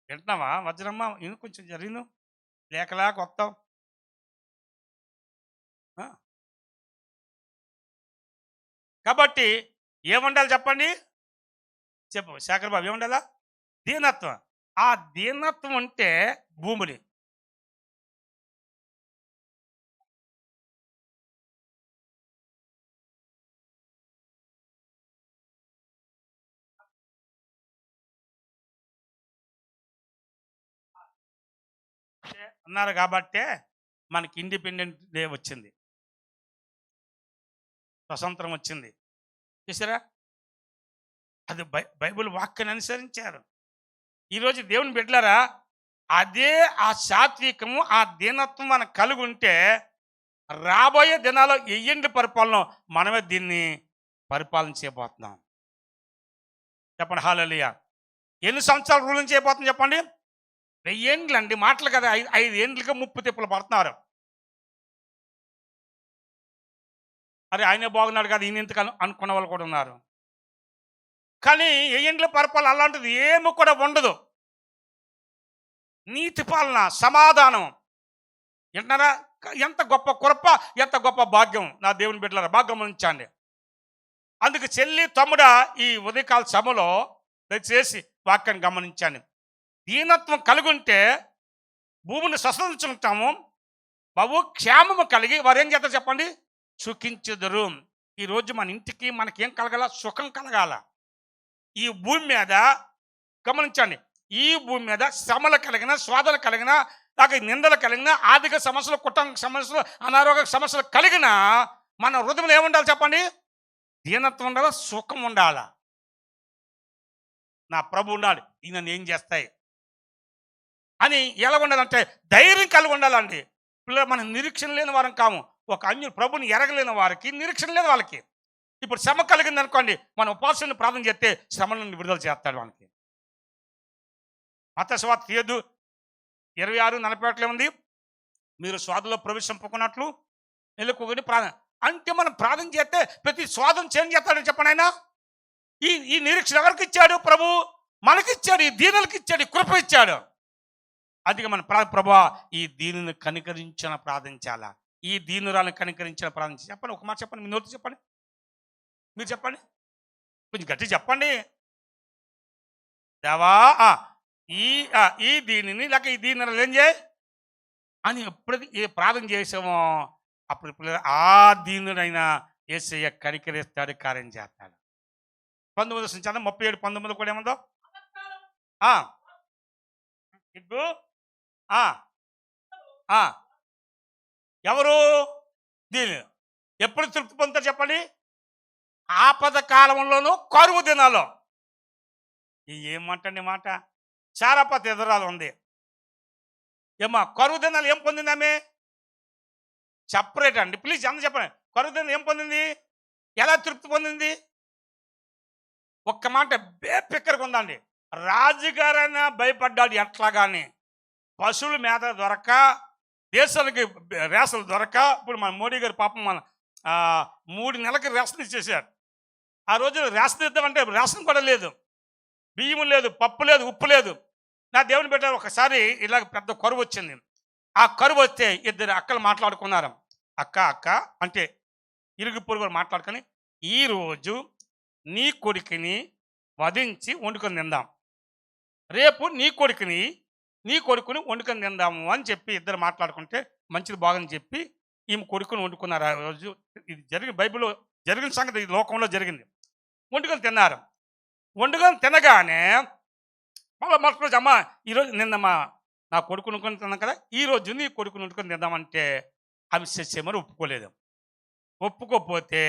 వింటున్నావా వజ్రమ్మ? కొంచెం జరిగిను లేకలా కొత్తాం. కాబట్టి ఏముండాలి చెప్పండి? చెప్పు శేఖర్ బాబు, ఏముండాలా? దీనత్వం. ఆ దీనత్వం ఉంటే భూములు అన్నారు కాబట్టే మనకి ఇండిపెండెంట్ డే వచ్చింది, స్వతంత్రం వచ్చింది. చూసారా? అది బైబిల్ వాక్యాన్ని అనుసరించారు. ఈరోజు దేవుని బిడ్డలారా, అదే ఆ సాత్వికము, ఆ దీనత్వం మనకు కలిగి ఉంటే రాబోయే దినాల్లో ఎయ్యండి పరిపాలన మనమే దీన్ని పరిపాలన చేయబోతున్నాం. చెప్పండి హల్లెలూయా. ఎన్ని సంవత్సరాలు రూలింగ్ చేయబోతుంది చెప్పండి? 1000 ఏండ్లు అండి, మాటలు కదా. 5 ఏండ్లుగా ముప్పు తిప్పలు పడుతున్నారు. అరే ఆయనే బాగున్నాడు కదా, ఈయన ఎందుకు అనుకున్న వాళ్ళు కూడా ఉన్నారు. కానీ 1000 ఏండ్ల పరిపాలన అలాంటిది ఏమి కూడా ఉండదు. నీతి పాలన, సమాధానం. వింటున్నారా? ఎంత గొప్ప కృప, ఎంత గొప్ప భాగ్యం నా దేవుని బిడ్డలారా, భాగ్యం ఉంచండి. అందుకు చెల్లి తమ్ముడా, ఈ ఉదయకాల సభలో దయచేసి వాక్యాన్ని గమనించండి. దీనత్వం కలిగి ఉంటే భూమిని స్వతంత్రించుకుంటాము. బహు క్షేమము కలిగి వారు ఏం చేస్తారు చెప్పండి? సుఖించుదురు. ఈరోజు మన ఇంటికి మనకేం కలగాల? సుఖం కలగాల. ఈ భూమి మీద గమనించండి, ఈ భూమి మీద శ్రమలు కలిగిన, స్వాదలు కలిగిన, నాకు నిందలు కలిగిన, ఆర్థిక సమస్యలు, కుటుంబ సమస్యలు, అనారోగ్య సమస్యలు కలిగిన మన హృదయంలో ఏముండాలి చెప్పండి? దీనత్వం ఉండాలా, సుఖం ఉండాలా. నా ప్రభు ఉండాలి, ఈయన ఏం చేస్తాయి అని ఎలా ఉండాలంటే ధైర్యం కలిగి ఉండాలండి. పిల్లలు మనం నిరీక్షణ లేని వారం కాము. ఒక అన్యులు ప్రభుని ఎరగలేని వారికి నిరీక్షణ లేని వాళ్ళకి ఇప్పుడు శ్రమ కలిగింది అనుకోండి, మన ఉపాసనని ప్రార్థన చేస్తే శ్రమ నుండి విడుదల చేస్తాడు మనకి. మత్తయి సువార్త 7:26-41 ఉంది. మీరు స్వాదులో ప్రవేశింపుకున్నట్లు మెలకువని ప్రార్థన అంటే మనం ప్రార్థన చేస్తే ప్రతి స్వాదం చేంజ్ చేస్తాడని చెప్పండి. ఆయన ఈ నిరీక్షణ ఎవరికి ఇచ్చాడు? ప్రభు మనకిచ్చాడు, ఈ దీనులకి ఇచ్చాడు, ఈ కృప ఇచ్చాడు. అందుకే మన ప్రభు ఈ దీనిని కనికరించిన ప్రార్థించాలా, ఈ దీనురాలను కనికరించిన ప్రార్థించాలి. చెప్పండి, ఒక మాట చెప్పండి, మీ నోటి చెప్పండి, మీరు చెప్పండి, కొంచెం గట్టి చెప్పండి. దేవా ఈ దీనిని లేక ఈ దీనిని ఏం చేయి అని ఎప్పుడైతే ఏ ప్రార్థన చేసామో అప్పుడు ఆ దీనుడైనా యేసయ్య కనికరిస్తాడు, కార్యం చేస్తాడు. 37:19 కూడా ఏముందో? ఇగ్గు ఎవరు దీని ఎప్పుడు తృప్తి పొందుతారు చెప్పండి? ఆపద కాలంలోనూ, కరువు దినాల్లో. ఏమంటండి మాట? చారాపతి ఎదురాలు ఉంది ఏమా. కరువు దినాలు ఏం పొందింది ఆమె? సెపరేట్ అండి, ప్లీజ్ అందరూ చెప్పండి. కరువు దినాలు ఏం పొందింది? ఎలా తృప్తి పొందింది? ఒక్క మాట బేపిక్కరికి ఉందండి. రాజుగారైనా భయపడ్డాడు ఎట్లాగాని. పశువుల మేత దొరక, దేశానికి రేసలు దొరక, ఇప్పుడు మన మోడీ గారు పాపం మన 3 నెలలకి రేషన్ ఇచ్చేసారు. ఆ రోజు రేషన్ ఇద్దామంటే రేషన్ కూడా లేదు, బియ్యం లేదు, పప్పు లేదు, ఉప్పు లేదు. నా దేవుని బిడ్డ ఒకసారి ఇలాగ పెద్ద కరువు వచ్చింది. ఆ కరువు వస్తే 2 అక్కలు మాట్లాడుకున్నారు. అక్క అంటే ఇరుగు పొరుగు మాట్లాడుకొని, ఈరోజు నీ కొడుకుని వధించి వండుకొని తిందాం, రేపు నీ కొడుకుని వండుకొని తిందాము అని చెప్పి 2 మాట్లాడుకుంటే మంచిది బాగని చెప్పి ఈమె కొడుకుని వండుకున్నారు. ఆ రోజు ఇది జరిగి బైబిల్లో జరిగిన సంగతి, ఈ లోకంలో జరిగింది. వండుకొని తిన్నారు. వండుకొని తినగానే మళ్ళీ మరుసటి రోజు అమ్మ ఈరోజు నిన్న నా కొడుకును వండుకొని తిన్నాం కదా, ఈరోజు నీ కొడుకును వండుకొని తిందామంటే ఆమె సస్యమని ఒప్పుకోలేదు. ఒప్పుకోకపోతే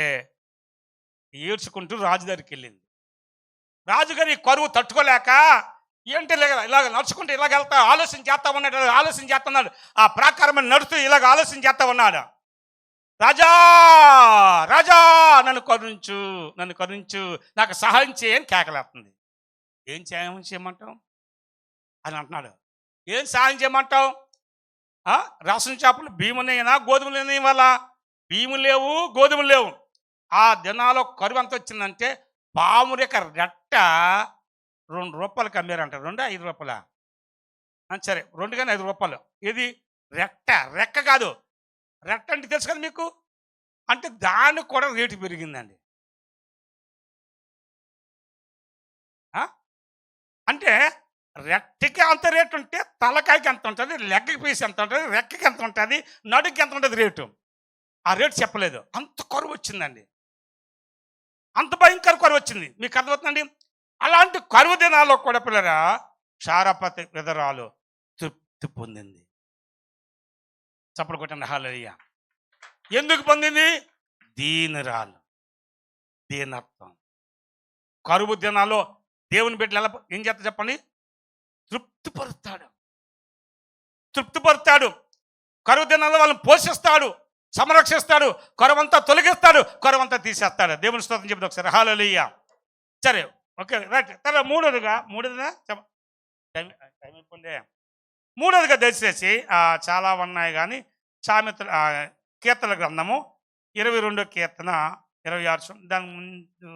ఏడ్చుకుంటూ రాజు దగ్గరికి వెళ్ళింది. రాజుగారి కరువు తట్టుకోలేక ఏంటి ఇలాగ నడుచుకుంటూ ఇలాగ వెళ్తా ఆలోచన చేస్తా ఉన్నాడు, ఆలోచన చేస్తున్నాడు. ఆ ప్రాకారమైన నడుస్తూ ఇలాగ ఆలోచన చేస్తా ఉన్నాడు. రాజా రాజా నన్ను కరుణించు, నన్ను కరుణించు, నాకు సహాయం చేయని కేకలేస్తుంది. ఏం చేయమంటావు అని అంటున్నాడు. ఏం సహాయం చేయమంటావు? రసం చేపలు బియ్యమునేనా గోధుమలు వల్ల బియ్యము లేవు, గోధుమలు లేవు. ఆ దినాల్లో కరువు ఎంత వచ్చిందంటే పాము రెక్క రెట్ట ₹2 అమ్మారంట. 2 ₹5 సరే, 2 కానీ ₹5. ఇది రెక్క కాదు. రెట్ట అంటే తెలుసు కదా మీకు, అంటే దానికి కూడా రేటు పెరిగిందండి. అంటే రెట్టకి అంత రేటు ఉంటే తలకాయకి ఎంత ఉంటుంది, లెగ్గకి పీస్ ఎంత ఉంటుంది, రెక్కకి ఎంత ఉంటుంది, నడుకి ఎంత ఉంటుంది రేటు. ఆ రేటు చెప్పలేదు. అంత కరువు వచ్చిందండి, అంత భయంకర కరువు వచ్చింది. మీకు అర్థమవుతుందండి? అలాంటి కరువు దినాల్లో కూడా పిల్లరా సారపతి విధరాలు తృప్తి పొందింది. చప్పలు కొట్టండి హల్లెలూయా. ఎందుకు పొందింది? దీనురాలు, దీనత్వం. కరువు దినాల్లో దేవుని బిడ్డలు ఎలా ఏం చేస్తా చెప్పండి? తృప్తిపరుస్తాడు. కరువు దినాల్లో వాళ్ళని పోషిస్తాడు, సంరక్షిస్తాడు, కరువంతా తొలగిస్తాడు, కరువంతా తీసేస్తాడు. దేవుని స్తోత్రం చెప్తే ఒకసారి హల్లెలూయా. సరే, ఓకే, రైట్. తర్వాత మూడోదిగా టైం అయిపోయిందే. మూడోదిగా దయచేసి చాలా ఉన్నాయి కానీ సామెతల కీర్తన గ్రంథము 22 కీర్తన 26 దాని ముందు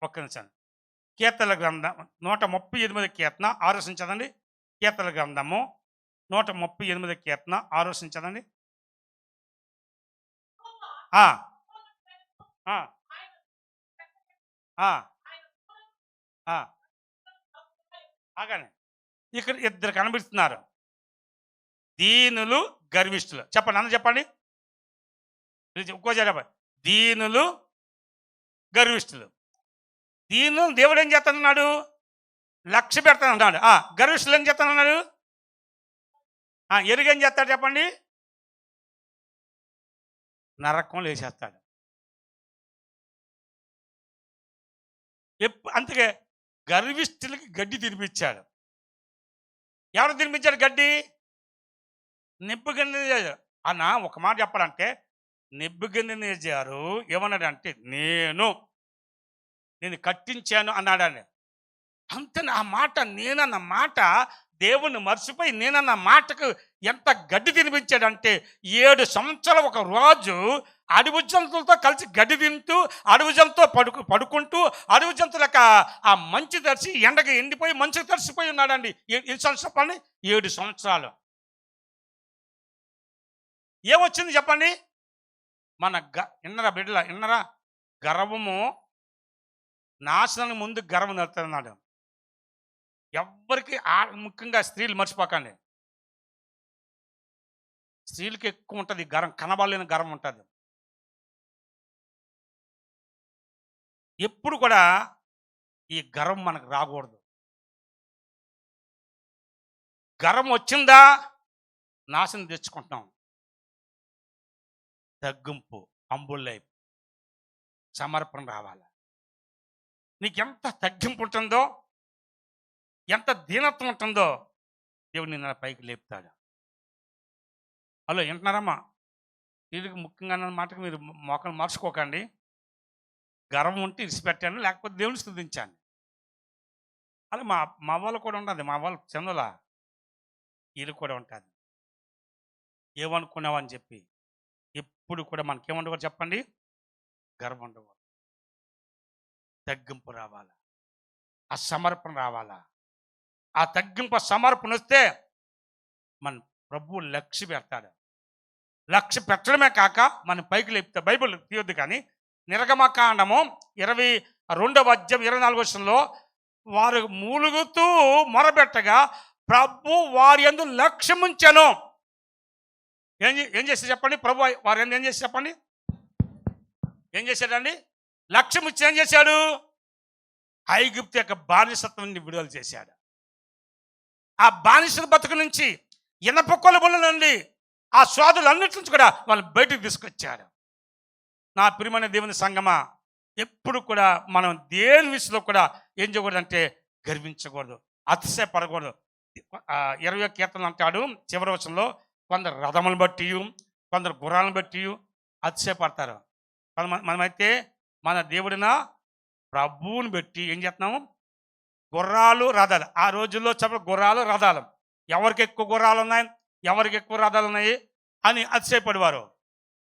ఒక్క నిమిషం. కీర్తన గ్రంథం 138 కీర్తన 6 చదవండి. కీర్తన గ్రంథము 138 కీర్తన 6 చదవండి. ఆగానే ఇక్కడ ఇద్దరు కనిపిస్తున్నారు, దీనులు గర్విష్ఠులు. చెప్పండి, అన్న చెప్పండి, ఇంకోసారి చెప్పండి. దీనులు గర్విష్ఠులు. దీనులు దేవుడు ఏం చేస్తానన్నాడు? లక్ష్య పెడతానన్నాడు. గర్విష్ఠులు ఏం చేస్తానన్నాడు? ఎరుగేం చేస్తాడు చెప్పండి? నరకంలో వేసేస్తాడు. అందుకే గర్విష్ఠులకి గడ్డి తినిపించాడు. ఎవరు తినిపించాడు గడ్డి? నెబుకద్నెజరు. అన్న ఒక మాట చెప్పాలంటే నెబుకద్నెజరు ఏమన్నాడంటే నేను కట్టించాను అన్నాడని. అంతే. ఆ మాట, నేనన్న మాట దేవుణ్ణి మర్చిపోయి నేనన్న మాటకు ఎంత గడ్డి తినిపించాడంటే 7 సంవత్సరాలు ఒక రోజు అడవి జంతువులతో కలిసి గడ్డి తింటూ, అడవి జంతువు పడుకుంటూ, అడవి జంతువులక ఆ మంచు తడిసి ఎండగా ఎండిపోయి మంచు తడిసిపోయి ఉన్నాడండి. ఎన్ని సంవత్సరాలు చెప్పండి? 7 సంవత్సరాలు. ఏమొచ్చింది చెప్పండి? మన ఇన్నరా బిడ్డల, ఇన్నరా, గర్వము నాశనానికి ముందు గర్వం నడుతున్నాడు. ఎవ్వరికి ముఖ్యంగా స్త్రీలు మర్చిపోకండి. స్త్రీలకి ఎక్కువ ఉంటుంది గర్వం, కనబడలేని గర్వం ఉంటుంది. ఎప్పుడు కూడా ఈ గర్వం మనకు రాకూడదు. గర్వం వచ్చిందా నాశనం తెచ్చుకుంటున్నాం. తగ్గింపు, హంబుల్ లైఫ్, సమర్పణ రావాలి. నీకు ఎంత తగ్గింపు ఉంటుందో, ఎంత దీనత్వం ఉంటుందో దేవుడు నిన్న పైకి లేపుతాడు. హలో, వింటున్నారమ్మా? వీరికి ముఖ్యంగా అన్న మాటకు మీరు మోకాలు మార్చుకోకండి. గర్వం ఉంటే ఇరిసిపెట్టాను, లేకపోతే దేవుని స్తుతించాను. అలా మా వాళ్ళు కూడా ఉంటుంది. మా వాళ్ళు చందుల వీళ్ళు కూడా ఉంటుంది. ఏమనుకున్నావని చెప్పి ఎప్పుడు కూడా మనకేముండకూడదు చెప్పండి? గర్వం ఉండకూడదు. తగ్గింపు రావాలా, ఆ సమర్పణ రావాలా. ఆ తగ్గింపు సమర్పణ వస్తే మన ప్రభువు లక్ష్య పెడతాడు. లక్ష్య పెట్టడమే కాక మన పైకి లేపుతాడు. బైబిల్ తీయొద్దు కానీ నిర్గమకాండము 22వ అధ్యాయం 24వ వచనంలో వారు మూలుగుతూ మొరబెట్టగా ప్రభు వారి యందు లక్ష్యం ఉంచెను. ఏం చేసి చెప్పండి? ప్రభు వారి యందు ఏం చేసి చెప్పండి? ఏం చేశాడండి? లక్ష్యం ఇచ్చి ఏం చేశాడు? ఐగుప్తు యొక్క బానిసత్వం నుండి విడుదల చేశాడు. ఆ బానిసల బతుకు నుంచి, ఇనప కొలుముల నుండి, ఆ శోధులన్నిటి నుంచి కూడా వాళ్ళు బయటకు తీసుకొచ్చాడు. నా ప్రియమైన దేవుని సంగమా, ఎప్పుడు కూడా మనం దేని విషయంలో కూడా ఏం చేయకూడదంటే గర్వించకూడదు, అతిశయపడకూడదు. 20వ కీర్తన అంటాడు చివరి వచనంలో, కొందరు రథములను బట్టి, కొందరు గుర్రాలను బట్టి అతిశయపడతారు. మనమైతే మన దేవుడిన ప్రభువుని బట్టి ఏం చేస్తున్నాము? గుర్రాలు రథాలు. ఆ రోజుల్లో చెప్పడం గుర్రాలు రథాలు, ఎవరికి ఎక్కువ గుర్రాలు ఉన్నాయి, ఎవరికి ఎక్కువ రథాలు ఉన్నాయి అని అతిశయపడేవారు.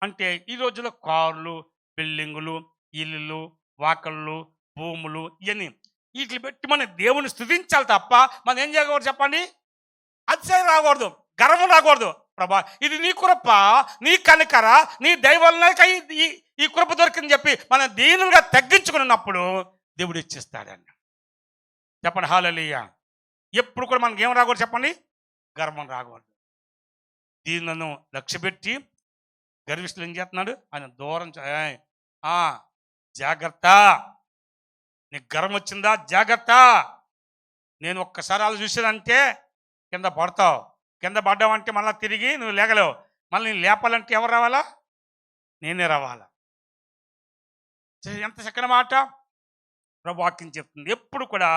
అంటే ఈ రోజుల్లో కార్లు, బిల్డింగులు, ఇల్లులు, వాకళ్ళు, భూములు, ఇవన్నీ వీటిని పెట్టి మనం దేవుని స్తుతించాలి తప్ప మనం ఏం చేయకూడదు చెప్పండి? అతిశయం రాకూడదు, గర్వం రాకూడదు. ప్రభా ఇది నీ కృప, నీ కనికర, నీ దైవలక ఈ కృప దొరికిందని చెప్పి మనం దీనులుగా తగ్గించుకున్నప్పుడు దేవుడు ఇచ్చిస్తాడండి. చెప్పండి హల్లెలూయా. ఎప్పుడు కూడా మనకి ఏం రాకూడదు చెప్పండి? గర్వం రాకూడదు. దీనులను లక్ష్యపెట్టి గర్విష్ఠులు ఏం చేస్తున్నాడు? ఆయన దూరం జాగ్రత్త, నీకు గర్వం వచ్చిందా? జాగ్రత్త. నేను ఒక్కసారి అలా చూసానంటే కింద పడతావు. కింద పడ్డావంటే మళ్ళీ తిరిగి నువ్వు లేగలేవు. మళ్ళీ నేను లేపాలంటే ఎవరు రావాలా? నేనే రావాలా. ఎంత చక్కని మాట ప్రభు వాక్యం చెప్తుంది. ఎప్పుడు కూడా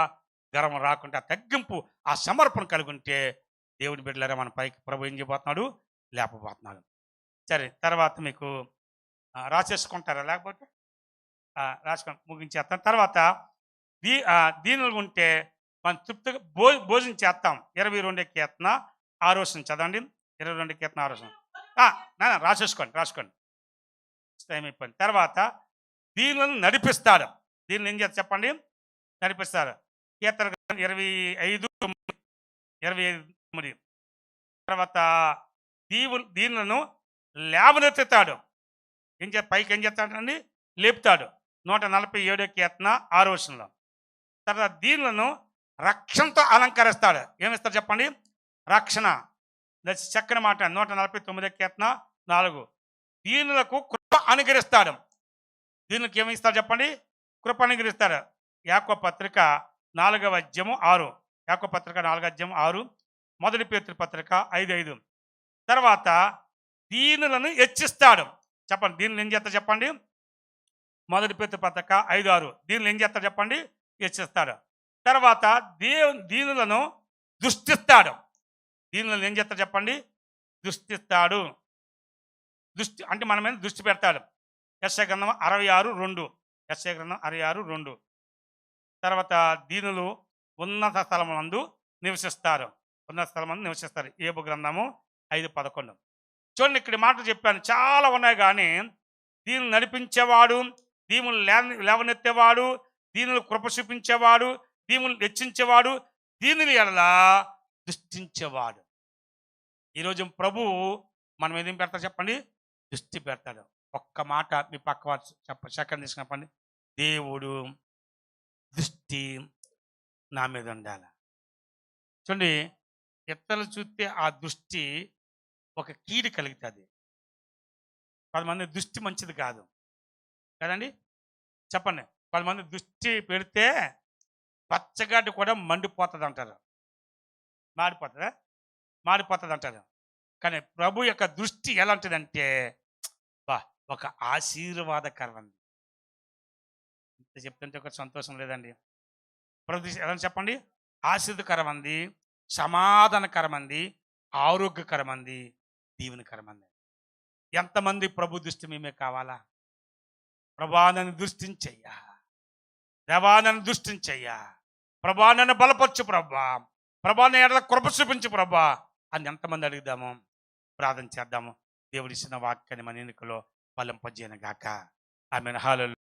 గర్వం రాకుండా తగ్గింపు, ఆ సమర్పణ కలిగి ఉంటే దేవుని బిడ్డలారా మన పైకి ప్రభు ఏం చేయబోతున్నాడు? లేపబోతున్నాడు. సరే, తర్వాత మీకు రాసేసుకుంటారా? లేకపోతే రాసుకొని ముగించేస్తాం. తర్వాత దీనిలో ఉంటే మనం తృప్తిగా భోజనం చేస్తాం. 22వ కీర్తన 6వ వచనం చదవండి. 22వ కీర్తన 6వ వచనం రాసుకోండి. టైం అయిపోయింది. తర్వాత దీనిలను నడిపిస్తాడు. దీనిని ఏం చేస్తారు చెప్పండి? నడిపిస్తాడు. కీర్తన 25:9. తర్వాత దీనులను లేవనెత్తుతాడు. పైకి ఏం చేస్తాడండి? లేపుతాడు. 147వ కీర్తన 6వ వచనంలో. తర్వాత దీనులను రక్షణతో అలంకరిస్తాడు. ఏమిస్తాడు చెప్పండి? రక్షణ. చక్కని మాట. 149వ కీర్తన 4. దీనులకు కృప అనుగ్రహిస్తాడు. దీనికి ఏమి ఇస్తాడు చెప్పండి? కృప అనుగ్రహిస్తాడు. యాకోబు పత్రిక 4వ అధ్యాయం 6. యాకోబు పత్రిక 4వ అధ్యాయం 6. మొదటి పేతురు పత్రిక 5:5. తర్వాత దీనులను హెచ్చిస్తాడు. చెప్పండి, దీనిని ఏం చేస్తాడు చెప్పండి? మొదటి పేతురు పత్రిక 5:6. దీనిని ఏం చేస్తాడు చెప్పండి? హెచ్చిస్తాడు. తర్వాత దీనులను దుష్టిస్తాడు. దీనులను ఏం చేస్తాడు చెప్పండి? దుష్టిస్తాడు. అంటే మన మీద దృష్టి పెడతాడు. యెషయా గ్రంథం 66:2. యెషయా గ్రంథం 66:2. తర్వాత దీనులు ఉన్నత స్థలములందు నివసిస్తారు. ఏబు గ్రంథము 5:11. చూడండి, ఇక్కడ మాటలు చెప్పాను, చాలా ఉన్నాయి. కానీ దీనిని నడిపించేవాడు, దీనులు లేవనెత్తేవాడు, దీనులు కృప చూపించేవాడు, దీనులు హెచ్చించేవాడు, దీనులు ఎలా దృష్టించేవాడు. ఈరోజు ప్రభు మనం ఏదేం పెడతాడు చెప్పండి? దృష్టి పెడతాడు. ఒక్క మాట మీ పక్క వారు సెకండ్ తీసుకున్నప్పండి. దేవుడు దృష్టి నా మీద ఉండాలి. చూడండి, ఇతరులు చూస్తే ఆ దృష్టి ఒక కీడు కలుగుతుంది. 10 మంది దృష్టి మంచిది కాదు కదండి. చెప్పండి, 10 మంది దృష్టి పెడితే పచ్చగడ్డి కూడా మండిపోతుంది అంటారు. మాడిపోతుంది అంటారు. కానీ ప్రభు యొక్క దృష్టి ఎలాంటిదంటే ఒక ఆశీర్వాదకరమండి. ఇంత చెప్తుంటే ఒక సంతోషం లేదండి. ప్రభు ఎలా చెప్పండి? ఆశీర్వాదకరమంది, సమాధానకరమంది, ఆరోగ్యకరమంది, దీవెనకరమంది. ఎంతమంది ప్రభు దృష్టి మేమే కావాలా? ప్రభా నన్ను దృష్టించయ్యా, దేవా నన్ను దృష్టించయ్యా, ప్రభా నన్ను బలపరచు ప్రభా, ప్రభా నేను ఎడల కృప చూపించు ప్రభా అని ఎంతమంది అడుగుదాము, ప్రార్థన చేద్దాము. దేవుడి ఇచ్చిన వాక్యాన్ని మన ఎన్నికలో ఫలింపజేయను గాక. ఆమేన్. హల్లెలూయా.